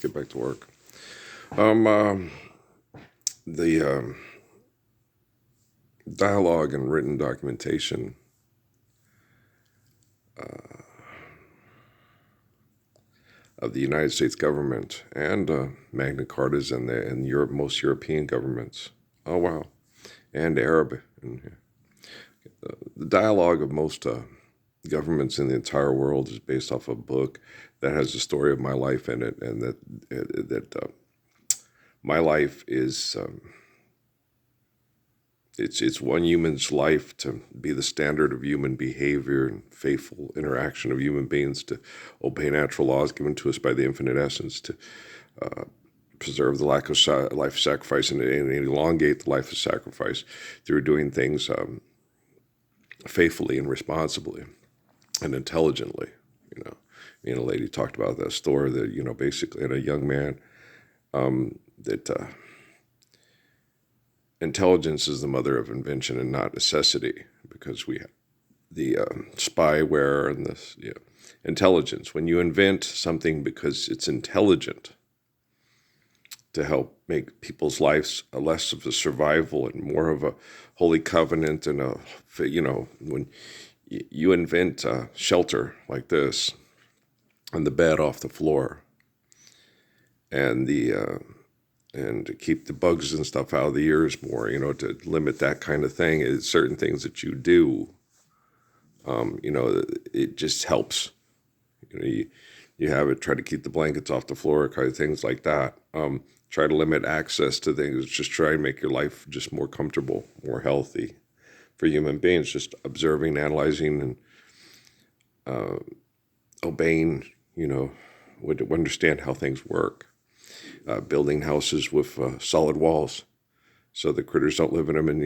Get back to work. Um, um, the dialogue and written documentation of the United States government and Magna Cartas and Europe, most European governments. Oh wow, and Arab. And the dialogue of most governments in the entire world is based off a book that has the story of my life in it, and that my life is. It's one human's life to be the standard of human behavior and faithful interaction of human beings to obey natural laws given to us by the infinite essence, to preserve the lack of life of sacrifice and elongate the life of sacrifice through doing things faithfully and responsibly and intelligently. You know, me and a lady talked about that story that basically, and a young man that intelligence is the mother of invention and not necessity, because we have the spyware and this intelligence. When you invent something because it's intelligent to help make people's lives less of a survival and more of a holy covenant, and when you invent shelter like this and the bed off the floor and the and to keep the bugs and stuff out of the ears more, to limit that kind of thing. It's certain things that you do, it just helps. You have it, try to keep the blankets off the floor, kind of things like that. Try to limit access to things, just try to make your life just more comfortable, more healthy for human beings, just observing, analyzing, and obeying, would understand how things work. Building houses with solid walls so the critters don't live in them. And,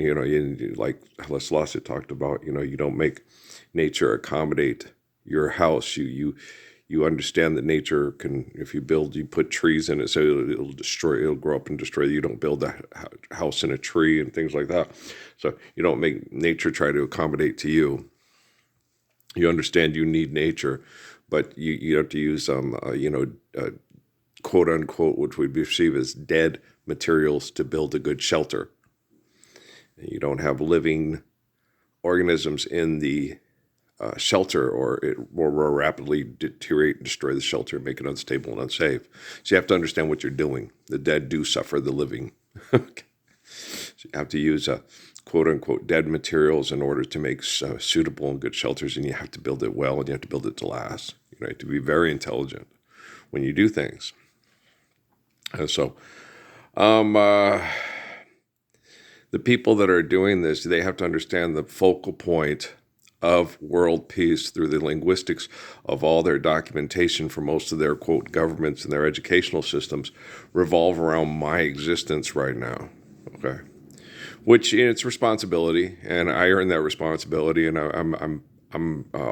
like Laslassi talked about, you don't make nature accommodate your house. You understand that nature can, if you build, you put trees in it, so it'll grow up and destroy. You don't build a house in a tree and things like that. So you don't make nature try to accommodate to you. You understand you need nature, but you have to use quote unquote, which we perceive as dead materials to build a good shelter. You don't have living organisms in the shelter, or it will rapidly deteriorate and destroy the shelter and make it unstable and unsafe. So you have to understand what you're doing. The dead do suffer the living. So you have to use quote unquote dead materials in order to make suitable and good shelters, and you have to build it well, and you have to build it to last. You have to be very intelligent when you do things. And so, the people that are doing this, they have to understand the focal point of world peace through the linguistics of all their documentation for most of their, quote, governments and their educational systems revolve around my existence right now. Okay. Which it's responsibility, and I earn that responsibility, and I'm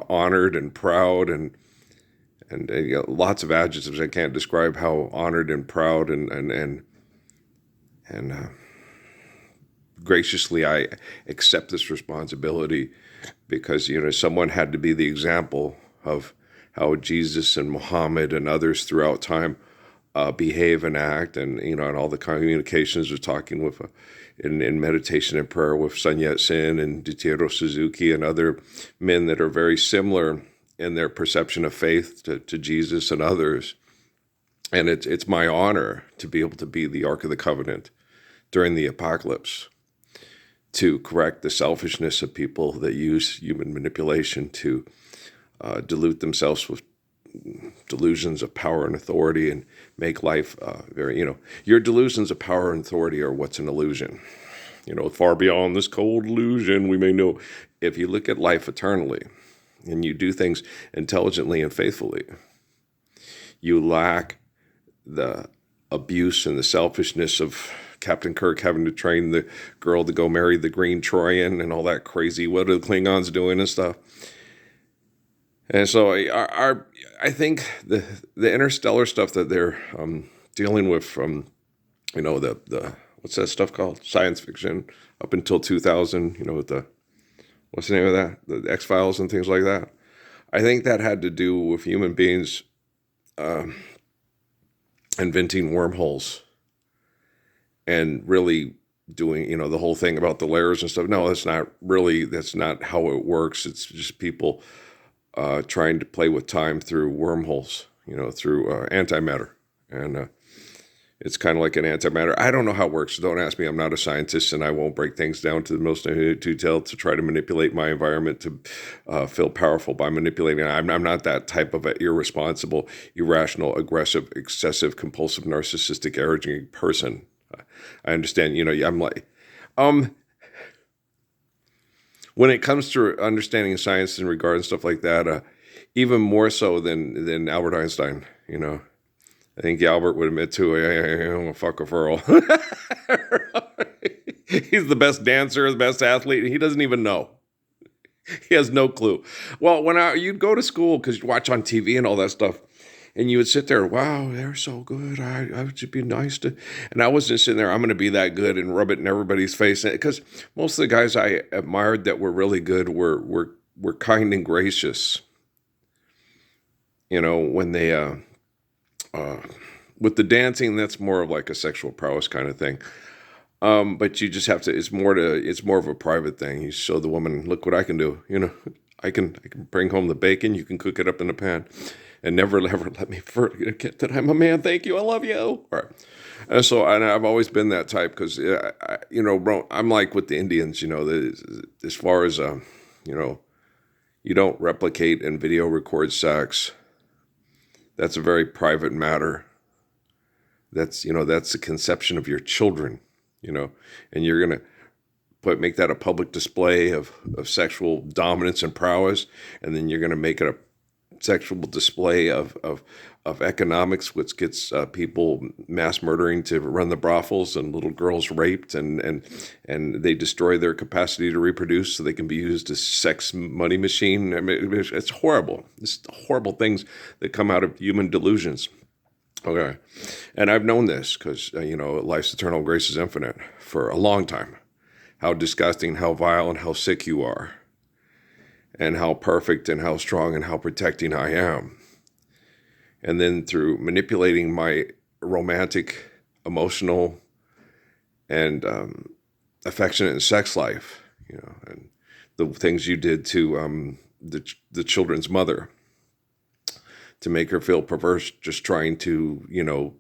honored and proud, and lots of adjectives. I can't describe how honored and proud and graciously I accept this responsibility, because someone had to be the example of how Jesus and Muhammad and others throughout time behave and act, and all the communications of talking with in meditation and prayer with Sun Yat-sen and Ditiro Suzuki and other men that are very similar in their perception of faith to Jesus and others. And it's my honor to be able to be the Ark of the Covenant during the apocalypse, to correct the selfishness of people that use human manipulation to dilute themselves with delusions of power and authority, and make life your delusions of power and authority are what's an illusion. Far beyond this cold illusion we may know. If you look at life eternally and you do things intelligently and faithfully, you lack the abuse and the selfishness of Captain Kirk having to train the girl to go marry the Green Troyan and all that crazy, what are the Klingons doing and stuff. And so I think the interstellar stuff that they're dealing with from, the what's that stuff called? Science fiction up until 2000, with what's the name of that? The X-Files and things like that. I think that had to do with human beings inventing wormholes and really doing, the whole thing about the layers and stuff. No, that's not how it works. It's just people trying to play with time through wormholes, through antimatter. And it's kind of like an antimatter. I don't know how it works. So don't ask me. I'm not a scientist, and I won't break things down to the most detail to try to manipulate my environment to feel powerful by manipulating. I'm not that type of an irresponsible, irrational, aggressive, excessive, compulsive, narcissistic, arrogant person. I understand. I'm like, when it comes to understanding science in regard and stuff like that, even more so than Albert Einstein, I think Albert would admit to, I'm a fuck a furl. He's the best dancer, the best athlete. He doesn't even know. He has no clue. Well, you'd go to school because you'd watch on TV and all that stuff, and you would sit there, wow, they're so good. I would just be nice to, and I wasn't sitting there, I'm going to be that good and rub it in everybody's face. Because most of the guys I admired that were really good were kind and gracious. When they, with the dancing, that's more of like a sexual prowess kind of thing. But you just have to, it's more of a private thing. You show the woman, look what I can do. I can bring home the bacon. You can cook it up in a pan, and never ever let me forget that I'm a man. Thank you. I love you. All right. And I've always been that type because, bro, I'm like with the Indians, as far as, you don't replicate and video record sex. That's a very private matter. That's the conception of your children, and you're going to make that a public display of sexual dominance and prowess. And then you're going to make it a sexual display of economics, which gets people mass murdering to run the brothels and little girls raped and they destroy their capacity to reproduce so they can be used as sex money machine. I mean, it's horrible. It's horrible things that come out of human delusions. Okay. And I've known this because, life's eternal grace is infinite for a long time. How disgusting, how vile, and how sick you are. And how perfect and how strong and how protecting I am. And then through manipulating my romantic, emotional, and affectionate and sex life, and the things you did to the children's mother to make her feel perverse, just trying to,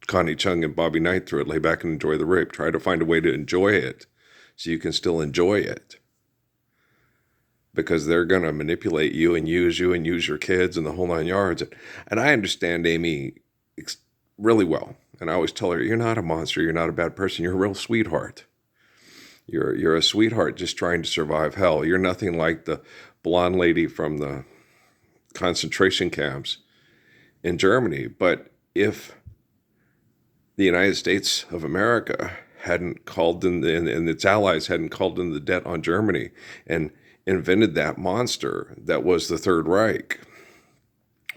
Connie Chung and Bobby Knight through it, lay back and enjoy the rape, try to find a way to enjoy it so you can still enjoy it. Because they're going to manipulate you and use your kids and the whole 9 yards. And I understand Amy really well. And I always tell her, you're not a monster. You're not a bad person. You're a real sweetheart. You're a sweetheart just trying to survive hell. You're nothing like the blonde lady from the concentration camps in Germany. But if the United States of America hadn't called in, and its allies hadn't called in the debt on Germany and invented that monster that was the Third Reich,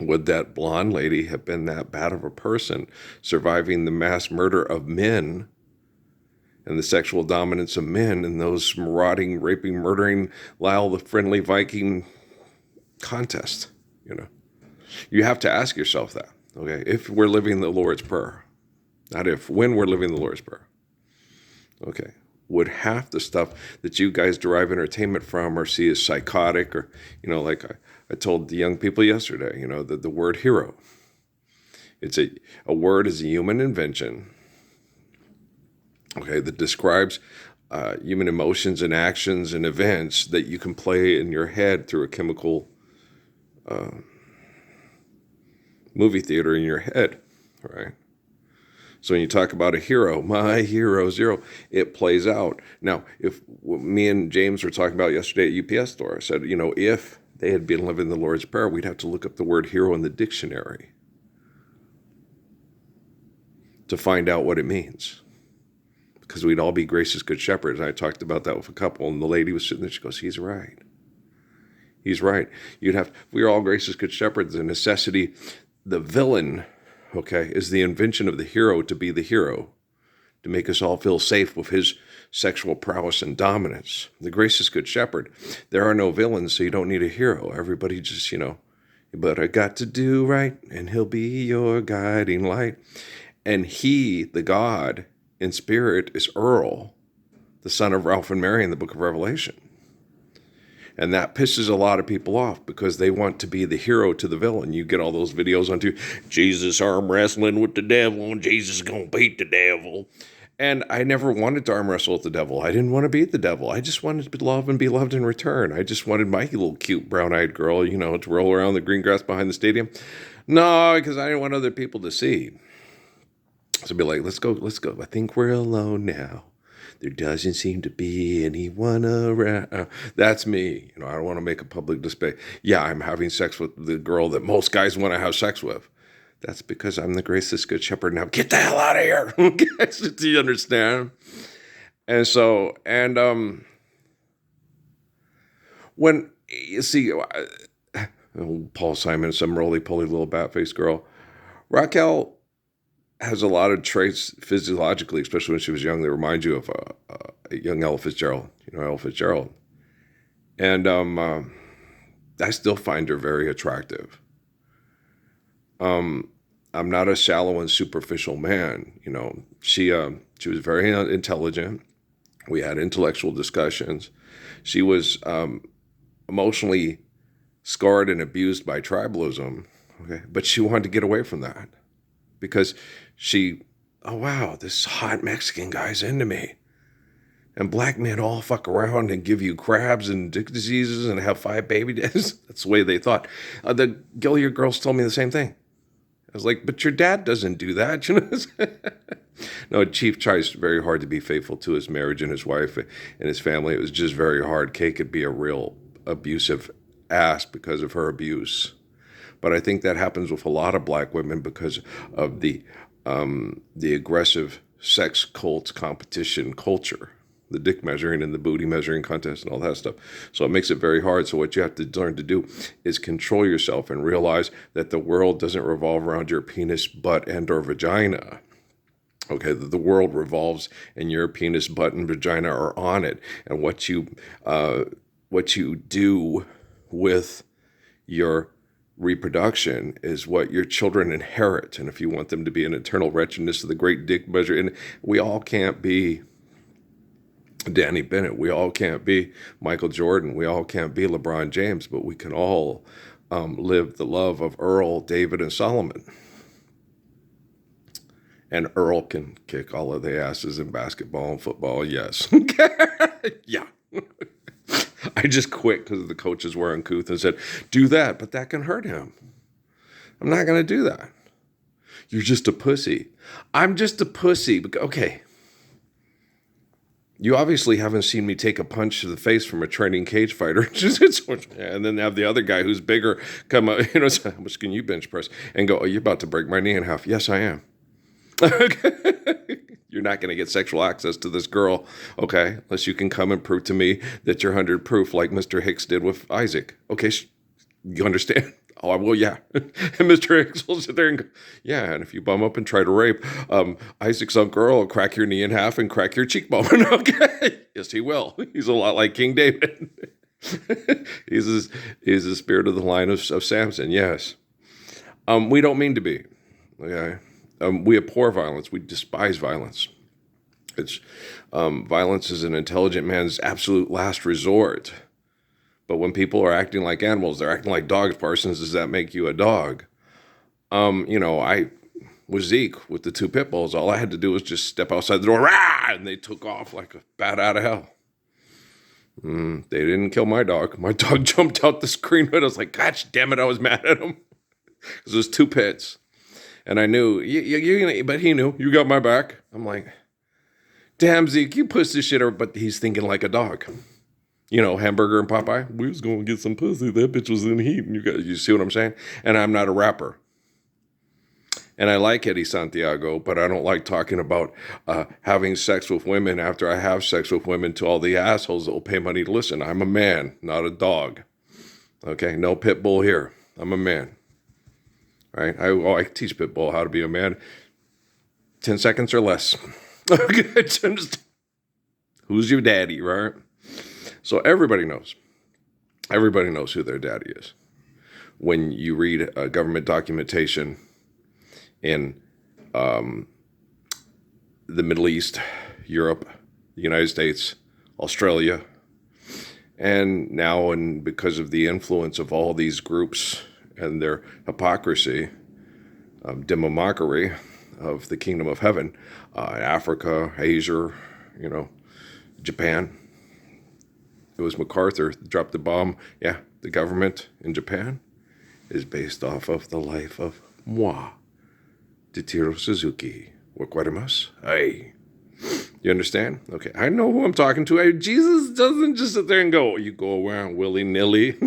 would that blonde lady have been that bad of a person, surviving the mass murder of men and the sexual dominance of men and those marauding, raping, murdering Lyle the Friendly Viking contest? You have to ask yourself that, okay? If we're living the Lord's Prayer, not if, when we're living the Lord's Prayer, okay? Would half the stuff that you guys derive entertainment from or see as psychotic or, like I told the young people yesterday, the word hero. It's a word is a human invention, okay, that describes human emotions and actions and events that you can play in your head through a chemical movie theater in your head, right? So when you talk about a hero, my hero, zero, it plays out. Now, if me and James were talking about yesterday at UPS store, I said, if they had been living the Lord's Prayer, we'd have to look up the word hero in the dictionary to find out what it means. Because we'd all be gracious good shepherds. And I talked about that with a couple, and the lady was sitting there, she goes, he's right. He's right. If we are all gracious good shepherds, the necessity, the villain, okay, is the invention of the hero to be the hero, to make us all feel safe with his sexual prowess and dominance. The gracious good shepherd, there are no villains, so you don't need a hero. Everybody just, But I got to do right, and he'll be your guiding light. And he, the God in spirit, is Earl, the son of Ralph and Mary in the book of Revelation. And that pisses a lot of people off because they want to be the hero to the villain. You get all those videos on Jesus arm wrestling with the devil, and Jesus is going to beat the devil. And I never wanted to arm wrestle with the devil. I didn't want to beat the devil. I just wanted to love and be loved in return. I just wanted my little cute brown-eyed girl, to roll around the green grass behind the stadium. No, because I didn't want other people to see. So I'd be like, let's go. I think we're alone now. There doesn't seem to be anyone around. That's me. I don't want to make a public display. Yeah, I'm having sex with the girl that most guys want to have sex with. That's because I'm the gracious good shepherd. Now get the hell out of here. Do you understand? And so, when you see Paul Simon, some roly-poly little bat-faced girl, Raquel has a lot of traits physiologically, especially when she was young, that remind you of a young Ella Fitzgerald, Ella Fitzgerald. And I still find her very attractive. I'm not a shallow and superficial man. She was very intelligent. We had intellectual discussions. She was emotionally scarred and abused by tribalism, okay? But she wanted to get away from that because oh wow, this hot Mexican guy's into me. And black men all fuck around and give you crabs and dick diseases and have 5 baby days. That's the way they thought. The Gilliard girls told me the same thing. I was like, but your dad doesn't do that. No, Chief tries very hard to be faithful to his marriage and his wife and his family. It was just very hard. Kay could be a real abusive ass because of her abuse. But I think that happens with a lot of black women because of the aggressive sex cult competition culture, the dick measuring and the booty measuring contest and all that stuff. So it makes it very hard. So what you have to learn to do is control yourself and realize that the world doesn't revolve around your penis, butt, and or vagina. Okay, the world revolves and your penis, butt, and vagina are on it. And what you do with your reproduction is what your children inherit. And if you want them to be an eternal wretchedness of the great dick measure, and we all can't be Danny Bennett, we all can't be Michael Jordan, we all can't be LeBron James, but we can all live the love of Earl, David, and Solomon. And Earl can kick all of the asses in basketball and football, yes. Yeah. I just quit because the coaches were uncouth and said, do that, but that can hurt him. I'm not going to do that. You're just a pussy. I'm just a pussy. Okay. You obviously haven't seen me take a punch to the face from a training cage fighter. And then have the other guy who's bigger come up, say, how much can you bench press? And go, oh, you're about to break my knee in half. Yes, I am. You're not going to get sexual access to this girl, okay, unless you can come and prove to me that you're 100 proof like Mr. Hicks did with Isaac. Okay, you understand? Oh, I will, yeah. And Mr. Hicks will sit there and go, yeah, and if you bum up and try to rape Isaac's uncle Earl, will crack your knee in half and crack your cheekbone. Okay, yes, he will. He's a lot like King David. He's the spirit of the line of Samson, yes. We don't mean to be, okay? We abhor violence. We despise violence. It's violence is an intelligent man's absolute last resort. But when people are acting like animals, they're acting like dogs. Parsons, does that make you a dog? I was Zeke with the 2 pit bulls. All I had to do was just step outside the door, rah, and they took off like a bat out of hell. They didn't kill my dog. My dog jumped out the screen, but I was like, gosh damn it, I was mad at him. Because it was 2 pits. And I knew, but he knew, you got my back. I'm like, damn, Zeke, you pussy shitter. But he's thinking like a dog. Hamburger and Popeye, we was going to get some pussy. That bitch was in heat. And you see what I'm saying? And I'm not a rapper. And I like Eddie Santiago, but I don't like talking about having sex with women after I have sex with women to all the assholes that will pay money to listen. I'm a man, not a dog. Okay, no pit bull here. I'm a man. Right? I teach Pitbull how to be a man. 10 seconds or less. Okay, who's your daddy, right? So everybody knows. Everybody knows who their daddy is. when you read government documentation in the Middle East, Europe, the United States, Australia, and now, and because of the influence of all these groups and their hypocrisy, demomockery of the kingdom of heaven, Africa, Asia, Japan. It was MacArthur that dropped the bomb. Yeah, the government in Japan is based off of the life of moi, Totiro Suzuki. Wakarimasu? Hey. You understand? Okay, I know who I'm talking to. Jesus doesn't just sit there and go, you go around willy-nilly.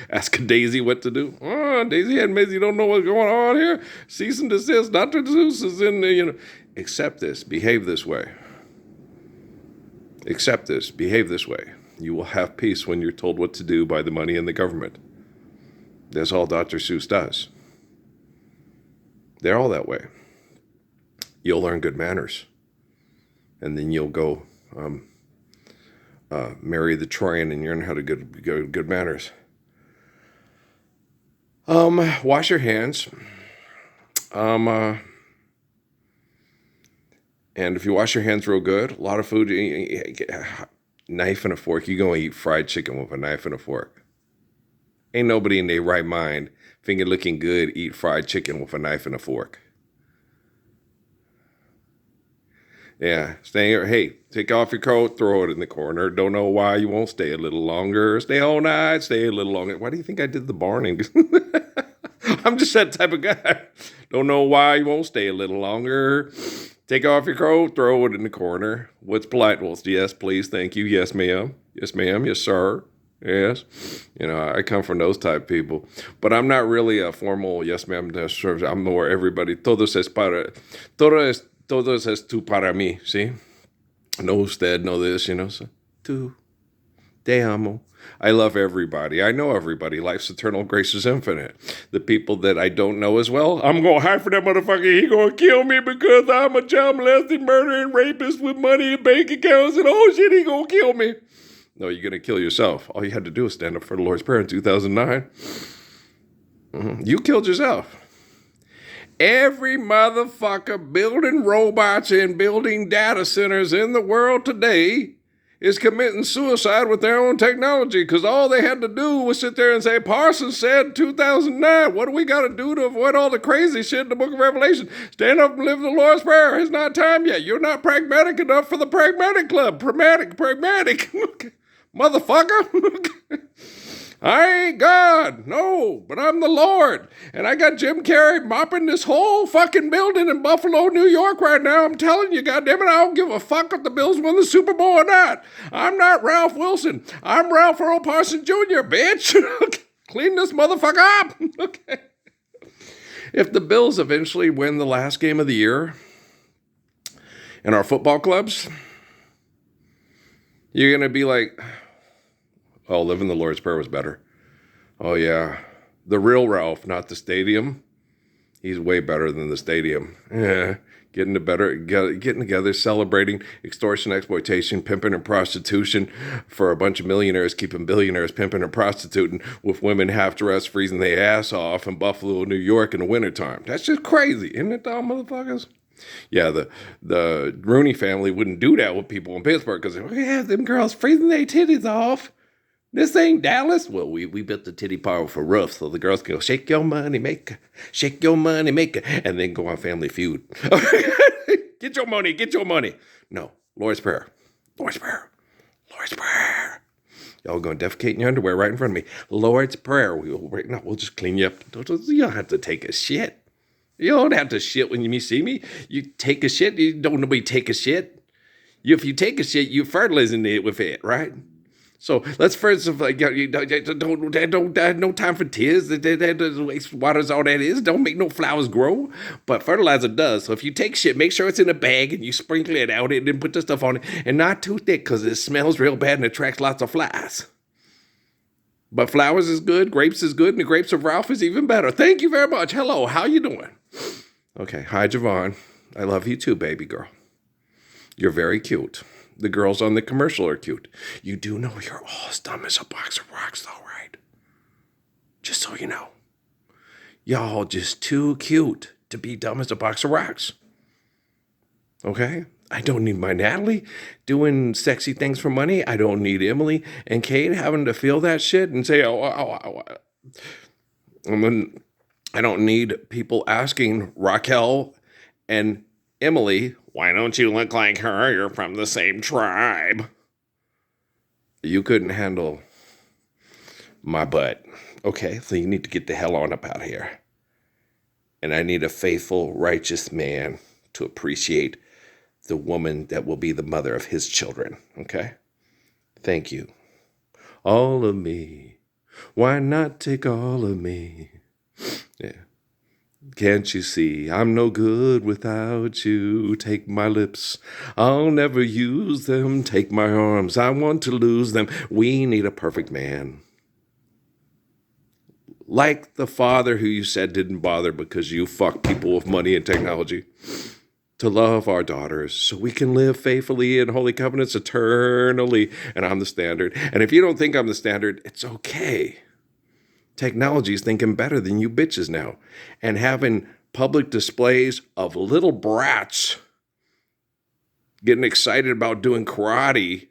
Ask Daisy what to do. Oh, Daisy admits you don't know what's going on here. Cease and desist. Dr. Zeus is in there, Accept this. Behave this way. Accept this. Behave this way. You will have peace when you're told what to do by the money and the government. That's all Dr. Seuss does. They're all that way. You'll learn good manners. And then you'll go marry the Troyan and learn how to good manners. Wash your hands. And if you wash your hands real good, a lot of food, knife and a fork, you go and eat fried chicken with a knife and a fork. Ain't nobody in their right mind, finger looking good, eat fried chicken with a knife and a fork. Yeah, stay here. Hey, take off your coat, throw it in the corner. Don't know why you won't stay a little longer. Stay all night, stay a little longer. Why do you think I did the barning? I'm just that type of guy. Don't know why you won't stay a little longer. Take off your coat, throw it in the corner. What's polite? Well, yes, please, thank you. Yes, ma'am. Yes, ma'am. Yes, sir. Yes. I come from those type of people. But I'm not really a formal yes, ma'am. Yes, sir. I'm more everybody. Todo es tú para mí, ¿sí? No usted, no this, so tú, te amo. I love everybody. I know everybody. Life's eternal, grace is infinite. The people that I don't know as well, I'm going to hide for that motherfucker. He going to kill me because I'm a child molesting, murdering rapist with money in bank accounts and oh shit, he going to kill me. No, you're going to kill yourself. All you had to do was stand up for the Lord's Prayer in 2009. You killed yourself. Every motherfucker building robots and building data centers in the world today is committing suicide with their own technology because all they had to do was sit there and say, Parsons said in 2009, what do we got to do to avoid all the crazy shit in the book of Revelation? Stand up and live the Lord's Prayer. It's not time yet. You're not pragmatic enough for the pragmatic club. Pragmatic. Motherfucker. I ain't God, no, but I'm the Lord. And I got Jim Carrey mopping this whole fucking building in Buffalo, New York right now. I'm telling you, goddammit, I don't give a fuck if the Bills win the Super Bowl or not. I'm not Ralph Wilson. I'm Ralph Earl Parsons Jr., bitch. Clean this motherfucker up. Okay. If the Bills eventually win the last game of the year in our football clubs, you're going to be like, oh, living the Lord's Prayer was better. Oh, yeah. The real Ralph, not the stadium. He's way better than the stadium. Yeah. Getting together, celebrating extortion, exploitation, pimping, and prostitution for a bunch of millionaires, keeping billionaires pimping and prostituting with women half dressed, freezing their ass off in Buffalo, New York in the wintertime. That's just crazy, isn't it, dumb motherfuckers? Yeah, the Rooney family wouldn't do that with people in Pittsburgh because they have them girls freezing their titties off. This ain't Dallas. Well, we built the titty parlor for rough so the girls can go, shake your money maker, and then go on Family Feud. Get your money. No, Lord's Prayer. Y'all going to defecate in your underwear right in front of me. Lord's Prayer. We'll just clean you up. You don't have to take a shit. You don't have to shit when you see me. You take a shit. You don't nobody take a shit. If you take a shit, you're fertilizing it with it, right? So let's first of all, don't no time for tears. Water is all that is. Don't make no flowers grow. But fertilizer does. So if you take shit, make sure it's in a bag and you sprinkle it out and then put the stuff on it. And not too thick because it smells real bad and attracts lots of flies. But flowers is good, grapes is good, and the grapes of Ralph is even better. Thank you very much. Hello, how you doing? Okay, hi Javon. I love you too, baby girl. You're very cute. The girls on the commercial are cute. You do know you're all as dumb as a box of rocks, though, right? Just so you know. Y'all just too cute to be dumb as a box of rocks. Okay? I don't need my Natalie doing sexy things for money. I don't need Emily and Kate having to feel that shit and say, I don't need people asking Raquel and Emily, why don't you look like her? You're from the same tribe. You couldn't handle my butt. Okay, so you need to get the hell on up out of here. And I need a faithful, righteous man to appreciate the woman that will be the mother of his children. Okay? Thank you. All of me. Why not take all of me? Yeah. Can't you see I'm no good without you? Take my lips, I'll never use them. Take my arms, I want to lose them. We need a perfect man. Like the father who you said didn't bother because you fuck people with money and technology. To love our daughters so we can live faithfully in holy covenants eternally. And I'm the standard. And if you don't think I'm the standard, it's okay. Technology's thinking better than you bitches now. And having public displays of little brats getting excited about doing karate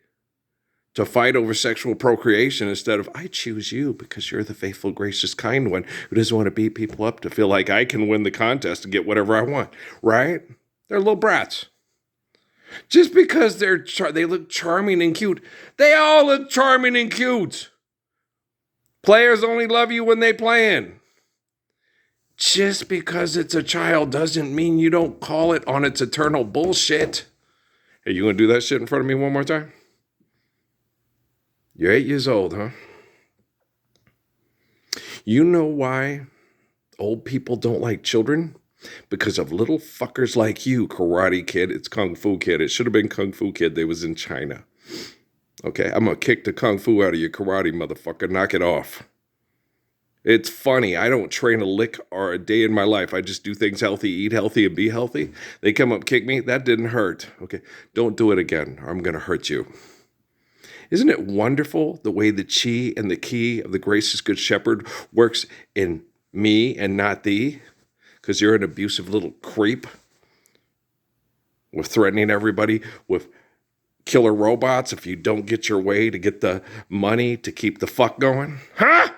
to fight over sexual procreation instead of, I choose you because you're the faithful, gracious, kind one who doesn't want to beat people up to feel like I can win the contest and get whatever I want, right? They're little brats. Just because they look charming and cute, they all look charming and cute. Players only love you when they playing. Just because it's a child doesn't mean you don't call it on its eternal bullshit. Hey, you gonna do that shit in front of me one more time? You're 8 years old, huh? You know why old people don't like children? Because of little fuckers like you, Karate Kid. It's Kung Fu Kid. It should have been Kung Fu Kid. They was in China. Okay, I'm going to kick the Kung Fu out of your karate, motherfucker. Knock it off. It's funny. I don't train a lick or a day in my life. I just do things healthy, eat healthy, and be healthy. They come up, kick me. That didn't hurt. Okay, don't do it again or I'm going to hurt you. Isn't it wonderful the way the chi and the key of the gracious good shepherd works in me and not thee? Because you're an abusive little creep with threatening everybody with killer robots if you don't get your way to get the money to keep the fuck going. Huh?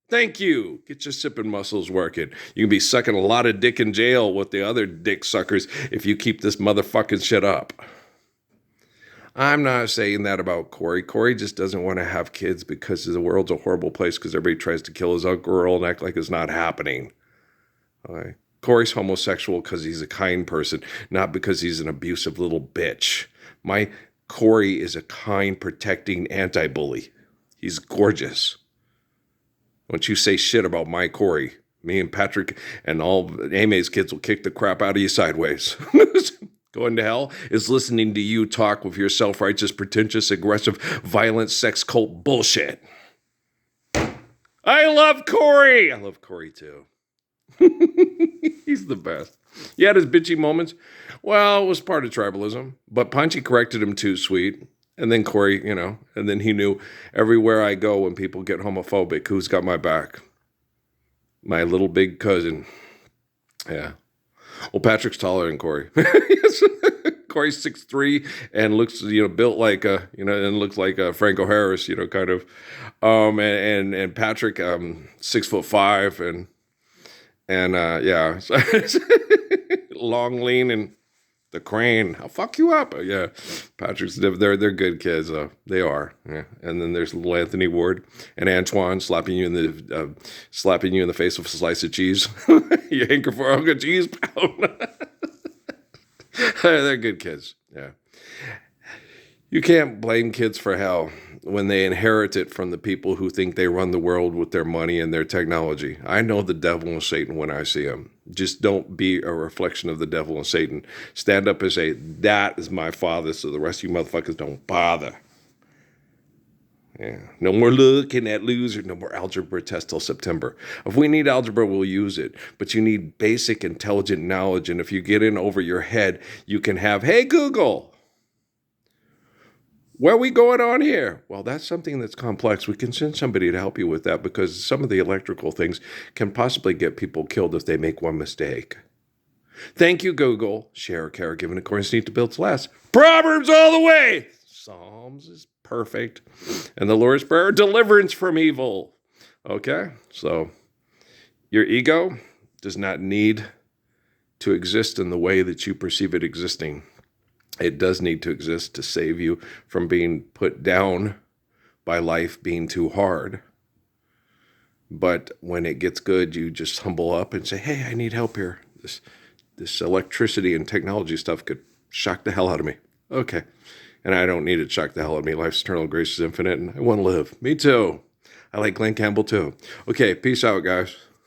Thank you. Get your sipping muscles working. You can be sucking a lot of dick in jail with the other dick suckers if you keep this motherfucking shit up. I'm not saying that about Corey. Corey just doesn't want to have kids because the world's a horrible place because everybody tries to kill his girl and act like it's not happening. Okay. Corey's homosexual because he's a kind person, not because he's an abusive little bitch. My Corey is a kind, protecting anti-bully. He's gorgeous. Don't you say shit about my Corey. Me and Patrick and all Ame's kids will kick the crap out of you sideways. Going to hell is listening to you talk with your self-righteous, pretentious, aggressive, violent sex cult bullshit. I love Corey. I love Corey too. He's the best. He had his bitchy moments. Well, it was part of tribalism, but Punchy corrected him too, sweet. And then Corey, and then he knew everywhere I go when people get homophobic, who's got my back? My little big cousin. Yeah. Well, Patrick's taller than Corey. Corey's 6'3" and looks, built like and looks like Franco Harris, kind of. And Patrick, 6'5" and yeah, long, lean, and the crane. I'll fuck you up. Yeah, Patrick's. They're good kids. They are. Yeah. And then there's little Anthony Ward and Antoine slapping you in the face with a slice of cheese. You hanker for a good cheese pound. They're good kids. Yeah. You can't blame kids for hell when they inherit it from the people who think they run the world with their money and their technology. I know the devil and Satan when I see them. Just don't be a reflection of the devil and Satan. Stand up and say, that is my father, so the rest of you motherfuckers don't bother. Yeah. No more looking at loser. No more algebra test till September. If we need algebra, we'll use it. But you need basic intelligent knowledge. And if you get in over your head, you can have, hey, Google, What are we going on here? Well, that's something that's complex. We can send somebody to help you with that because some of the electrical things can possibly get people killed if they make one mistake. Thank you, Google. Share, care, give, and accordance need to build to last. Proverbs all the way. Psalms is perfect. And the Lord's Prayer, deliverance from evil. Okay, so your ego does not need to exist in the way that you perceive it existing. It does need to exist to save you from being put down by life being too hard. But when it gets good, you just humble up and say, hey, I need help here. This electricity and technology stuff could shock the hell out of me. Okay. And I don't need it to shock the hell out of me. Life's eternal, grace is infinite, and I want to live. Me too. I like Glenn Campbell too. Okay, peace out, guys.